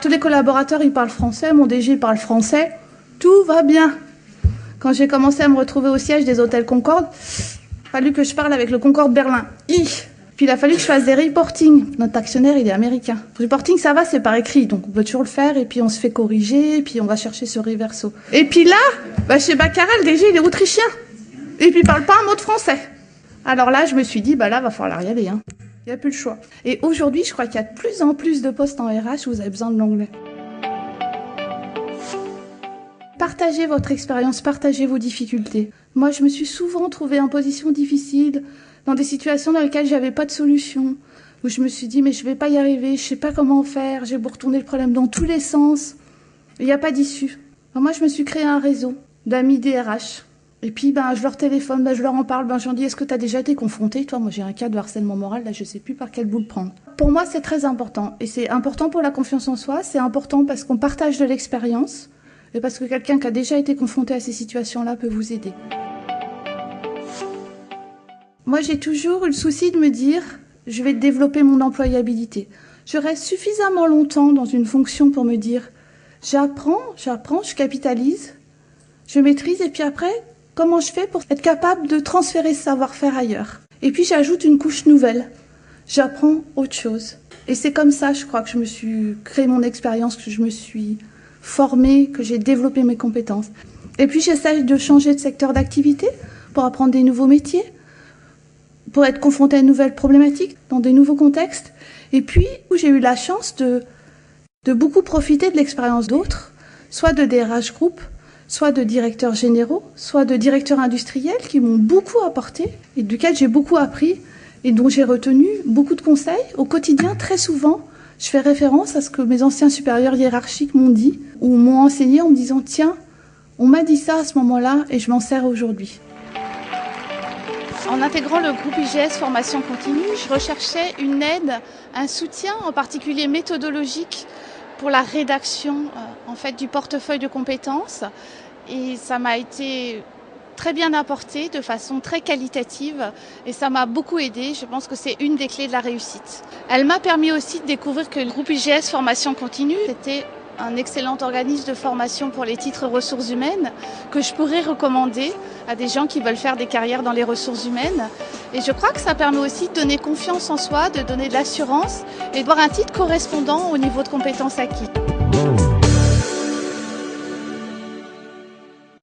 tous les collaborateurs, ils parlent français, mon DG parle français, tout va bien. Quand j'ai commencé à me retrouver au siège des hôtels Concorde, il a fallu que je parle avec le Concorde Berlin. Puis il a fallu que je fasse des reporting. Notre actionnaire, il est américain. Le reporting, ça va, c'est par écrit, donc on peut toujours le faire, et puis on se fait corriger, et puis on va chercher ce reverso. Et puis là, chez Baccarat, le DG, il est autrichien. Et puis il parle pas un mot de français. Alors là, je me suis dit, là, va falloir y aller. Hein. Il n'y a plus le choix. Et aujourd'hui, je crois qu'il y a de plus en plus de postes en RH où vous avez besoin de l'anglais. Partagez votre expérience, partagez vos difficultés. Moi, je me suis souvent trouvée en position difficile, dans des situations dans lesquelles j'avais pas de solution, où je me suis dit, mais je vais pas y arriver, je sais pas comment faire, j'ai beau retourner le problème dans tous les sens, il n'y a pas d'issue. Alors moi, je me suis créé un réseau d'amis DRH. Et puis, je leur téléphone, je leur en parle, je leur dis, est-ce que tu as déjà été confronté? Toi, moi, j'ai un cas de harcèlement moral, là, je sais plus par quel bout le prendre. Pour moi, c'est très important. Et c'est important pour la confiance en soi, c'est important parce qu'on partage de l'expérience, et parce que quelqu'un qui a déjà été confronté à ces situations-là peut vous aider. Moi, j'ai toujours eu le souci de me dire, je vais développer mon employabilité. Je reste suffisamment longtemps dans une fonction pour me dire, j'apprends, je capitalise, je maîtrise, et puis après, comment je fais pour être capable de transférer ce savoir-faire ailleurs? Et puis, j'ajoute une couche nouvelle. J'apprends autre chose. Et c'est comme ça, je crois, que je me suis créé mon expérience, que je me suis formée, que j'ai développé mes compétences. Et puis, j'essaie de changer de secteur d'activité pour apprendre des nouveaux métiers, pour être confrontée à de nouvelles problématiques, dans des nouveaux contextes. Et puis, j'ai eu la chance de beaucoup profiter de l'expérience d'autres, soit de DRH Group, soit de directeurs généraux, soit de directeurs industriels qui m'ont beaucoup apporté et duquel j'ai beaucoup appris et dont j'ai retenu beaucoup de conseils. Au quotidien, très souvent, je fais référence à ce que mes anciens supérieurs hiérarchiques m'ont dit ou m'ont enseigné en me disant « Tiens, on m'a dit ça à ce moment-là et je m'en sers aujourd'hui ». En intégrant le groupe IGS Formation Continue, je recherchais une aide, un soutien en particulier méthodologique pour la rédaction du portefeuille de compétences, et ça m'a été très bien apporté de façon très qualitative et ça m'a beaucoup aidé. Je pense que c'est une des clés de la réussite. Elle m'a permis aussi de découvrir que le groupe IGS Formation Continue était un excellent organisme de formation pour les titres ressources humaines que je pourrais recommander à des gens qui veulent faire des carrières dans les ressources humaines. Et je crois que ça permet aussi de donner confiance en soi, de donner de l'assurance et de voir un titre correspondant au niveau de compétences acquis.